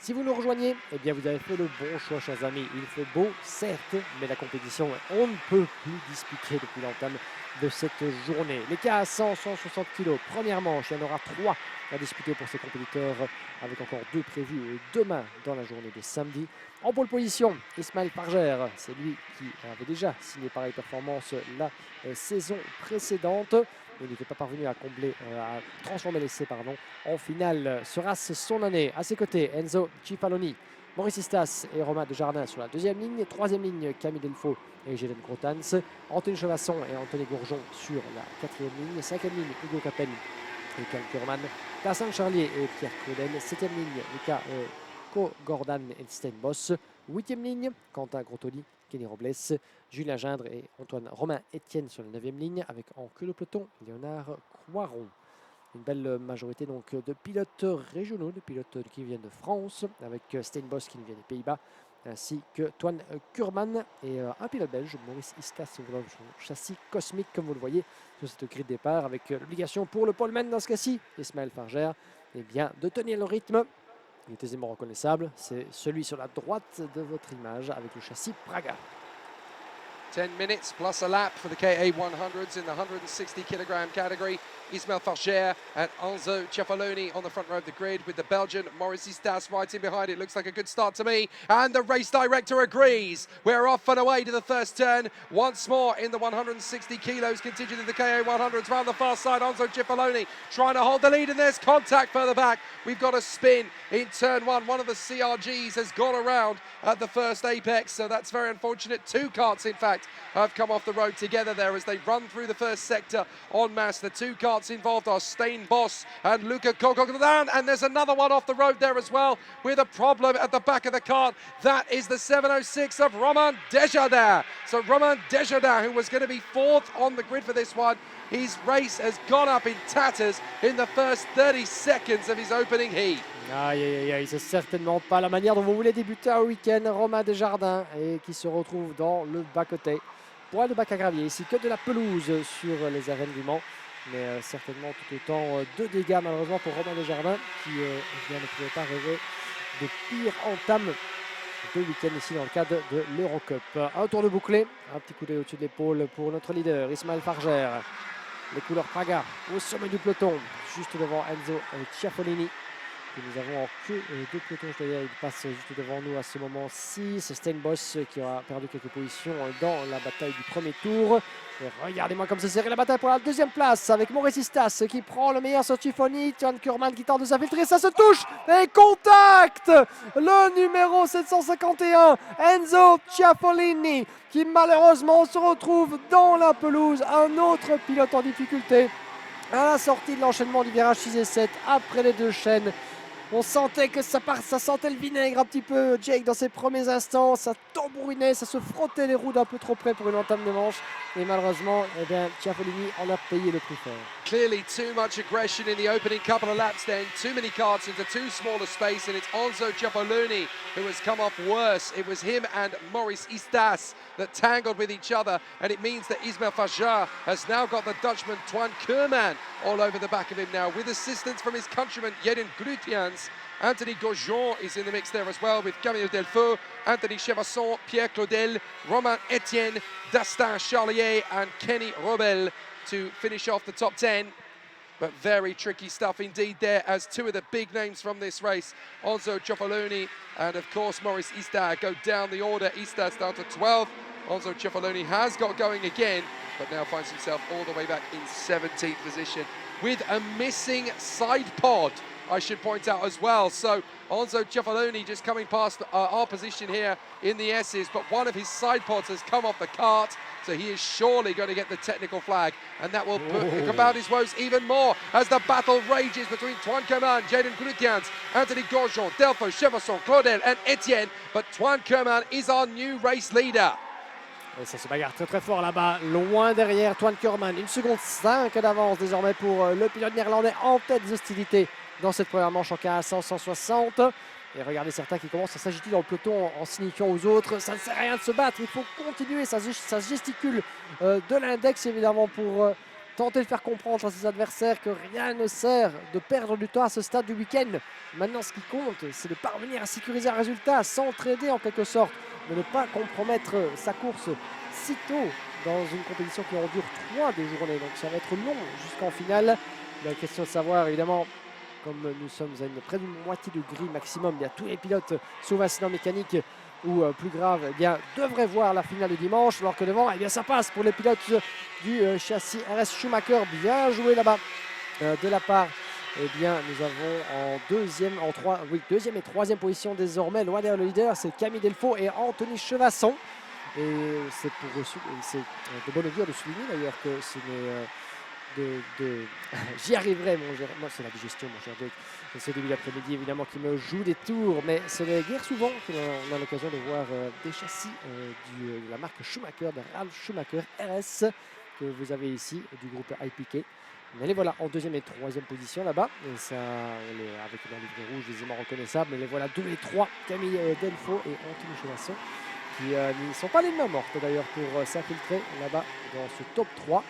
Si vous nous rejoignez, eh bien vous avez fait le bon choix, chers amis. Il fait beau, certes, mais la compétition, on ne peut plus disputer depuis l'entame de cette journée. Les cas à 100, 160 kg, première manche, il y en aura 3 à disputer pour ces compétiteurs, avec encore 2 prévus demain dans la journée de samedi. En pole position, Ismaël Farger, c'est lui qui avait déjà signé pareille performance la saison précédente. Il n'était pas parvenu à combler, à transformer l'essai en finale. Sera-ce son année? À ses côtés, Enzo Cifaloni, Maurice Istas et Romain Desjardins sur la deuxième ligne. Troisième ligne, Camille Delfaux et Gélen Grotans. Anthony Chevasson et Anthony Gourjon sur la quatrième ligne. Cinquième ligne, Hugo Capel et Cal Kurman. Tassin Charlier et Pierre Claudel. Septième ligne, Lucas Gordon et Steinboss. Huitième ligne, Quentin Grottoli, Kenny Robles, Julien Gindre et Romain Etienne sur la 9e ligne, avec en queue de peloton Léonard Coiron. Une belle majorité donc de pilotes régionaux, de pilotes qui viennent de France, avec Steinboss qui vient des Pays-Bas, ainsi que Toine Kurman et un pilote belge, Maurice Istas, son châssis cosmique comme vous le voyez sur cette grille de départ, avec l'obligation pour le poleman dans ce cas-ci, Ismaël Farger, bien, de tenir le rythme. Il est aisément reconnaissable, c'est celui sur la droite de votre image avec le châssis Praga. 10 minutes plus a lap for the KA 100s in the 160 kilogram category. Ismaël Farger and Enzo Cifaloni on the front row of the grid with the Belgian Maurice Istas right in behind. It looks like a good start to me. And the race director agrees. We're off and away to the first turn. Once more in the 160 kilos contingent in the KA 100s. Round the far side, Enzo Cifaloni trying to hold the lead, and there's contact further back. We've got a spin in turn one. One of the CRGs has gone around at the first apex, so that's very unfortunate. 2 karts, in fact, have come off the road together there as they run through the first sector en masse. The 2 karts involved are Steinboss and Luca Gogogdan, and there's another one off the road there as well with a problem at the back of the cart. That is the 706 of Romain Desjardins. So Romain Desjardins, who was going to be 4th on the grid for this one, his race has gone up in tatters in the first 30 seconds of his opening heat. Aïe, aïe, aïe, c'est certainement pas la manière dont vous voulez débuter un week-end, Romain Desjardins, et qui se retrouve dans le bas-côté. Point de bac à gravier ici, que de la pelouse sur les arènes du Mans, mais certainement tout autant de dégâts malheureusement pour Romain Desjardins, qui ne pouvait pas rêver de pire entame de week-end ici dans le cadre de l'Eurocup. Un tour de bouclé, un petit coup d'œil au-dessus de l'épaule pour notre leader, Ismaël Farger. Les couleurs Praga au sommet du peloton, juste devant Enzo Cifaloni. Que nous avons en queue de peloton, je dois dire, il passe juste devant nous à ce moment-ci. C'est Steinboss qui aura perdu quelques positions dans la bataille du premier tour. Et regardez-moi comme c'est serré la bataille pour la deuxième place avec Maurice Istas qui prend le meilleur sur Cifaloni. Toine Kurman qui tente de s'infiltrer, ça se touche et contact. Le numéro 751, Enzo Cifaloni, qui malheureusement se retrouve dans la pelouse. Un autre pilote en difficulté à la sortie de l'enchaînement du virage 6 et 7 après les 2 chaînes. On sentait que ça sentait le vinaigre un petit peu, Jake, dans ses premiers instants. Ça tambourinait, ça se frottait les roues d'un peu trop près pour une entame de manche. Et malheureusement, eh bien, Cifaloni en a payé le prix fort. Clearly too much aggression in the opening couple of laps then. Too many karts into too small a space, and it's Enzo Cifaloni who has come off worse. It was him and Maurice Istas that tangled with each other, and it means that Ismaël Farger has now got the Dutchman Toine Kurman all over the back of him now, with assistance from his countryman Jeden Grutians. Anthony Gourjon is in the mix there as well, with Camille Delfaux, Anthony Chevasson, Pierre Claudel, Romain Etienne, Dastin Charlier and Kenny Robel to finish off the top 10. But very tricky stuff indeed there, as 2 of the big names from this race, Enzo Cifaloni and of course Maurice Istas, go down the order. Istas down to 12. Enzo Cifaloni has got going again, but now finds himself all the way back in 17th position with a missing side pod, I should point out as well. So Enzo Cifaloni just coming past our position here in the S's, but one of his side pods has come off the cart, so he is surely going to get the technical flag, and that will compound his woes even more as the battle rages between Toine Kurman, Jaden Grutians, Anthony Gourjon, Delfaux, Chevasson, Claudel and Etienne, but Toine Kurman is our new race leader. Et ça se bagarre très très fort là-bas, loin derrière Toine Kurman. 1 seconde 5 d'avance désormais pour le pilote néerlandais en tête des hostilités dans cette première manche en K1 160. Et regardez certains qui commencent à s'agiter dans le peloton en signifiant aux autres, ça ne sert à rien de se battre, il faut continuer, ça gesticule de l'index évidemment pour tenter de faire comprendre à ses adversaires que rien ne sert de perdre du temps à ce stade du week-end. Maintenant, ce qui compte, c'est de parvenir à sécuriser un résultat, s'entraider en quelque sorte, de ne pas compromettre sa course si tôt dans une compétition qui en dure 3 des journées. Donc ça va être long jusqu'en finale. La question de savoir, évidemment, comme nous sommes à près d'une moitié de grille maximum, il y a tous les pilotes sous incident mécanique ou plus grave, eh bien, devraient voir la finale de dimanche, alors que devant, eh bien, ça passe pour les pilotes du châssis RS Schumacher. Bien joué là-bas de la part. Eh bien, nous avons en deuxième et troisième position désormais. Loin derrière le leader, c'est Camille Delfaux et Anthony Chevasson. Et c'est de bon augure de souligner d'ailleurs que ce n'est j'y arriverai, moi c'est la digestion, mon cher Jake. Ce début d'après-midi, évidemment, qui me joue des tours, mais ce n'est guère souvent qu'on a l'occasion de voir des châssis de la marque Schumacher, de Ralf Schumacher RS, que vous avez ici, du groupe IPK. Mais les voilà en deuxième et troisième position là-bas. Et ça, avec leur livrée rouge, aisément reconnaissable. Mais les voilà 2 et 3, Camille Delfaux et Anthony Chevasson, qui ne sont pas les mains mortes d'ailleurs pour s'infiltrer là-bas dans ce top 3.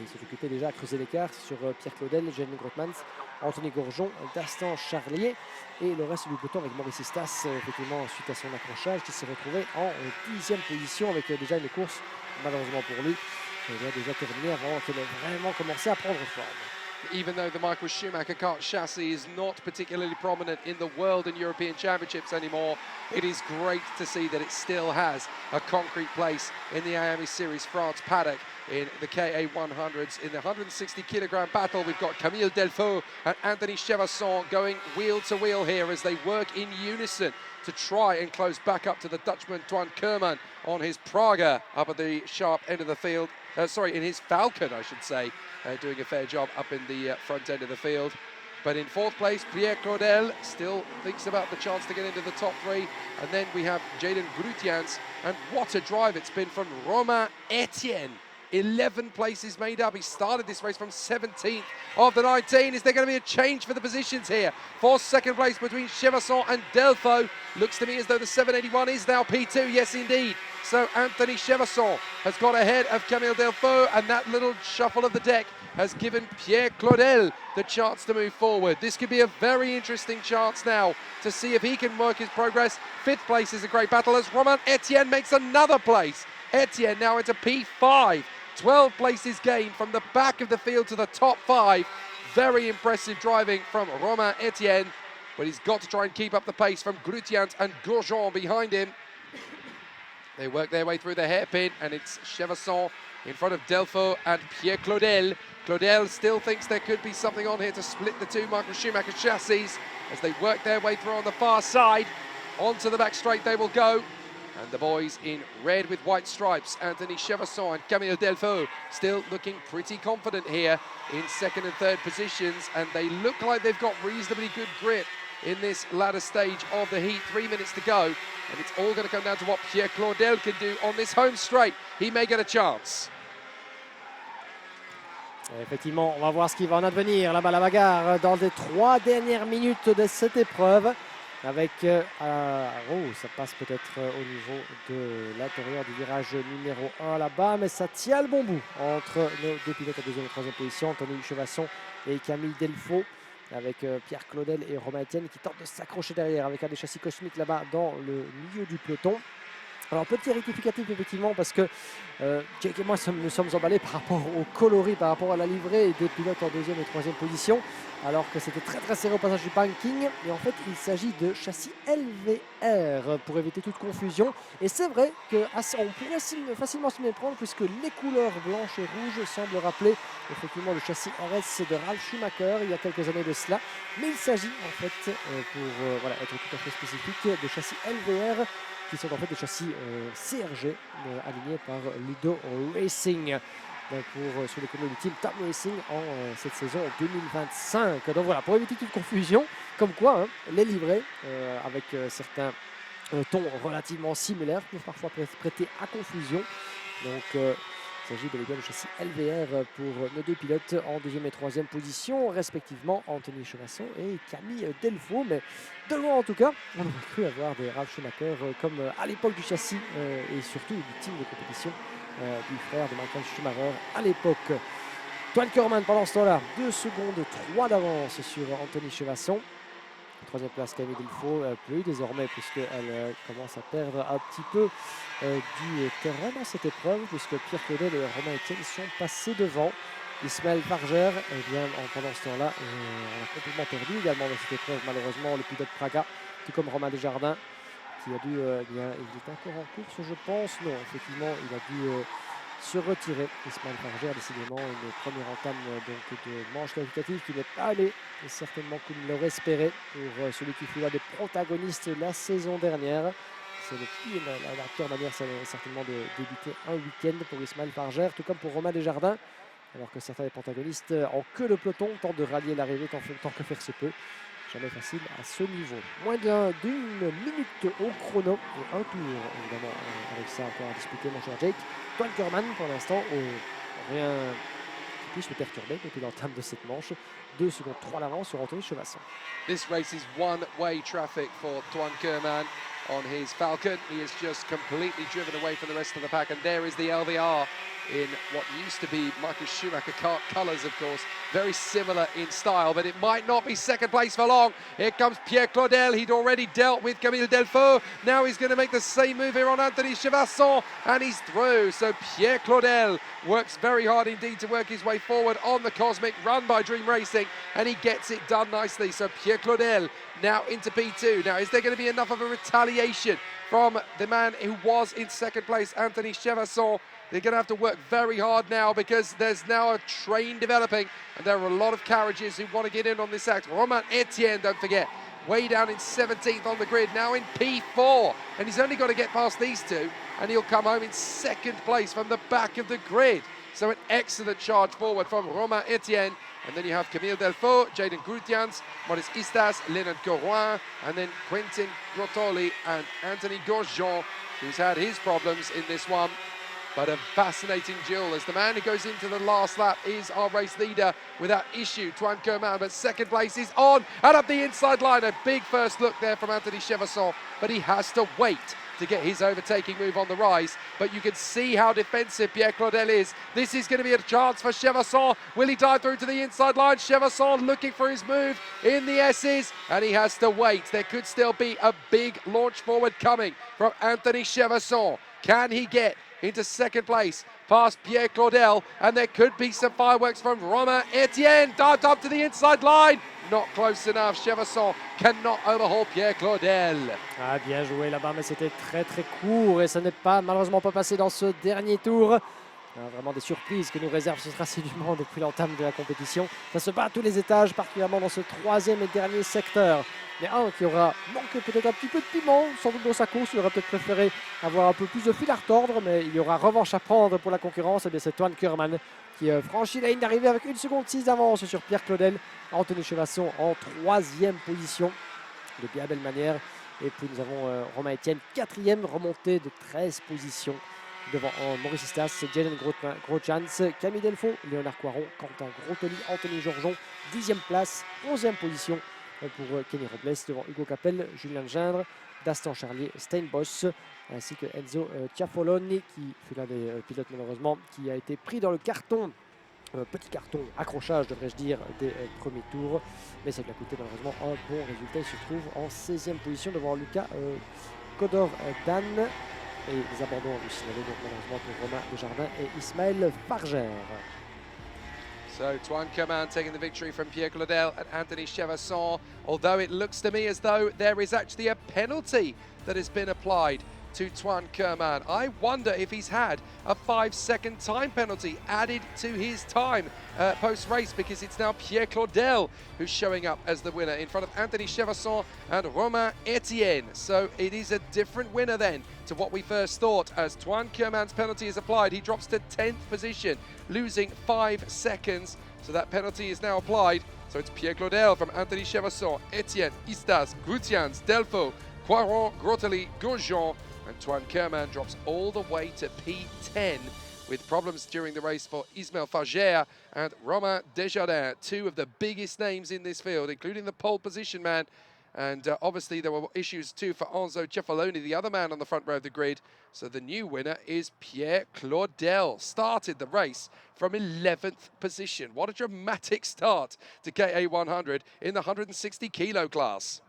Il s'est occupé déjà à creuser l'écart sur Pierre Claudel, Jérémy Grotmans, Anthony Gourjon, Dastan Charlier et le reste du peloton avec Maurice Istas, effectivement, suite à son accrochage, qui s'est retrouvé en 10e position avec déjà une course, malheureusement pour lui, il a déjà terminé avant qu'elle ait vraiment commencé à prendre forme. Even though the Michael Schumacher kart chassis is not particularly prominent in the World and European Championships anymore, it is great to see that it still has a concrete place in the Iame Series France paddock. In the KA100s, in the 160 kilogram battle, we've got Camille Delfaux and Anthony Chevasson going wheel to wheel here as they work in unison to try and close back up to the Dutchman Twan Kerman on his Praga up at the sharp end of the field. In his Falcon, I should say, doing a fair job up in the front end of the field. But in fourth place, Pierre Claudel still thinks about the chance to get into the top 3. And then we have Jaden Grutians. And what a drive it's been from Romain Etienne. 11 places made up. He started this race from 17th of the 19. Is there going to be a change for the positions here? For second place between Chevasson and Delfaux. Looks to me as though the 781 is now P2. Yes, indeed. So Anthony Chevasson has got ahead of Camille Delfaux, and that little shuffle of the deck has given Pierre Claudel the chance to move forward. This could be a very interesting chance now to see if he can work his progress. Fifth place is a great battle as Romain Etienne makes another place. Etienne now into P5. 12 places gained from the back of the field to the top 5. Very impressive driving from Romain Etienne, but he's got to try and keep up the pace from Grutiant and Gourjon behind him. They work their way through the hairpin, and it's Chevasson in front of Delfaux and Pierre Claudel. Claudel still thinks there could be something on here to split the two Michael Schumacher chassis as they work their way through on the far side. Onto the back straight they will go. And the boys in red with white stripes, Anthony Chevasson and Camille Delfaux, still looking pretty confident here in second and third positions, and they look like they've got reasonably good grip in this latter stage of the heat. 3 minutes to go, and it's all going to come down to what Pierre Claudel can do on this home straight. He may get a chance. Effectivement, on va voir ce qui va en advenir. Là-bas, la bagarre dans les 3 dernières minutes de cette épreuve. Avec, ça passe peut-être au niveau de l'intérieur du virage numéro 1 là-bas, mais ça tient le bon bout entre nos deux pilotes à deuxième et troisième position, Anthony Chevasson et Camille Delfaux, avec Pierre Claudel et Romain Etienne qui tentent de s'accrocher derrière avec un des châssis cosmiques là-bas dans le milieu du peloton. Alors, petit rectificatif effectivement, parce que Jake et moi nous sommes emballés par rapport au coloris, par rapport à la livrée des pilotes en deuxième et troisième position, alors que c'était très très serré au passage du banking. Et en fait, il s'agit de châssis LVR pour éviter toute confusion. Et c'est vrai qu'on pourrait facilement s'y méprendre, puisque les couleurs blanches et rouges semblent rappeler effectivement le châssis RS de Ralf Schumacher il y a quelques années de cela. Mais il s'agit en fait, pour être tout à fait spécifique, de châssis LVR, qui sont en fait des châssis CRG alignés par Ludo Racing sur les communes du team Tam Racing en cette saison 2025. Donc voilà, pour éviter toute confusion, comme quoi les livrets avec certains tons relativement similaires peuvent parfois prêter à confusion. Donc il s'agit bel et bien de châssis LVR pour nos deux pilotes en deuxième et troisième position, respectivement Anthony Chevasson et Camille Delfaux. Mais de loin en tout cas, on aurait cru avoir des Ralf Schumacher comme à l'époque du châssis et surtout du team de compétition du frère de Michael Schumacher à l'époque. Toine Kerman pendant ce temps-là, 2 secondes 3 d'avance sur Anthony Chevasson. Troisième place Camille Delfaux, plus désormais puisqu'elle commence à perdre un petit peu du terrain dans cette épreuve puisque Pierre Claudel et Romain Etienne sont passés devant. Ismaël Farger, eh bien, pendant ce temps-là, on a complètement perdu également dans cette épreuve malheureusement le pilote Praga, tout comme Romain Desjardins qui a dû, bien, il est encore en course je pense, non effectivement il a dû se retirer. Ismaël Farger, décidément une première entame donc, de manche qualificative qui n'est pas allée certainement comme il l'aurait espéré pour celui qui fut l'un des protagonistes la saison dernière. C'est la pire manière certainement de débuter un week-end pour Ismaël Farger, tout comme pour Romain Desjardins, alors que certains des protagonistes en queue de peloton tentent de rallier l'arrivée tant que faire se peut. Jamais facile à ce niveau. Moins d'une minute au chrono et un tour, évidemment, avec ça encore à disputer, mon cher Jake. Toine Kerman, pour l'instant, rien qui puisse le perturber depuis l'entame de cette manche. 2 secondes 3 d'avance sur Anthony Chevasson. This race is one-way traffic for Toine Kerman on his Falcon. He has just completely driven away from the rest of the pack, and there is the LVR in what used to be Michael Schumacher colours, of course. Very similar in style, but it might not be second place for long. Here comes Pierre Claudel. He'd already dealt with Camille Delfaux. Now he's going to make the same move here on Anthony Chevasson, and he's through. So Pierre Claudel works very hard indeed to work his way forward on the Cosmic, run by Dream Racing, and he gets it done nicely. So Pierre Claudel now into P2. Now, is there going to be enough of a retaliation from the man who was in second place, Anthony Chevasson? They're going to have to work very hard now because there's now a train developing and there are a lot of carriages who want to get in on this act. Romain Etienne, don't forget, way down in 17th on the grid, now in P4. And he's only got to get past these two and he'll come home in second place from the back of the grid. So an excellent charge forward from Romain Etienne. And then you have Camille Delfaux, Jaden Grutians, Maurice Istas, Leonard Corouin, and then Quentin Grotoli and Anthony Gorgeon, who's had his problems in this one. But a fascinating duel as the man who goes into the last lap is our race leader without issue, Toine Kerman, but second place is on and up the inside line. A big first look there from Anthony Chevasson, but he has to wait to get his overtaking move on the rise. But you can see how defensive Pierre Claudel is. This is going to be a chance for Chevasson. Will he dive through to the inside line? Chevasson looking for his move in the S's, and he has to wait. There could still be a big launch forward coming from Anthony Chevasson. Can he get into second place past Pierre Claudel? And there could be some fireworks from Romain Etienne. Dived up to the inside line. Not close enough. Chevasson cannot overhaul Pierre Claudel. Ah, bien joué là-bas, mais c'était très très court et ça n'est malheureusement pas passé dans ce dernier tour. Vraiment des surprises que nous réserve ce tracé du Mans depuis l'entame de la compétition. Ça se bat à tous les étages, particulièrement dans ce troisième et dernier secteur. Mais un qui aura manqué peut-être un petit peu de piment, sans doute dans sa course. Il aurait peut-être préféré avoir un peu plus de fil à retordre, mais il y aura revanche à prendre pour la concurrence. Et bien c'est Toine Kerman qui franchit la ligne d'arrivée avec 1 seconde 6 d'avance sur Pierre Claudel. Anthony Chevasson en 3e position de bien belle manière. Et puis nous avons Romain Etienne, 4e, remontée de 13 positions. Devant Maurice Istas, Jaden Grotjans, Camille Delfaux, Léonard Coiron, Quentin Grotoli, Anthony Georgeon, 10e place, 11e position pour Kenny Robles, devant Hugo Capel, Julien Gindre, Dastan Charlier, Steinboss, ainsi que Enzo Ciaffoloni, qui fut l'un des pilotes malheureusement, qui a été pris dans le carton, petit carton, accrochage devrais-je dire, des premiers tours, mais ça lui a coûté malheureusement un bon résultat. Il se trouve en 16e position devant Lucas Kodor-Dan. Et les abandons du signalé donc malheureusement pour Romain Desjardins et Ismaël Farger. So Toine Kerman taking the victory from Pierre Claudel and Anthony Chevasson, although it looks to me as though there is actually a penalty that has been applied to Toine Kerman. I wonder if he's had a 5-second time penalty added to his time post-race, because it's now Pierre Claudel who's showing up as the winner in front of Anthony Chevasson and Romain Etienne. So it is a different winner then to what we first thought. As Toine Kerman's penalty is applied, he drops to 10th position, losing 5 seconds. So that penalty is now applied. So it's Pierre Claudel from Anthony Chevasson, Etienne, Istas, Grutians, Delfaux, Coiron, Groteli, Gorgeon, and Toine Kerman drops all the way to P10 with problems during the race for Ismaël Farger and Romain Desjardins, two of the biggest names in this field, including the pole position man. And obviously there were issues too for Enzo Cefaloni, the other man on the front row of the grid. So the new winner is Pierre Claudel. Started the race from 11th position. What a dramatic start to KA 100 in the 160 kilo class.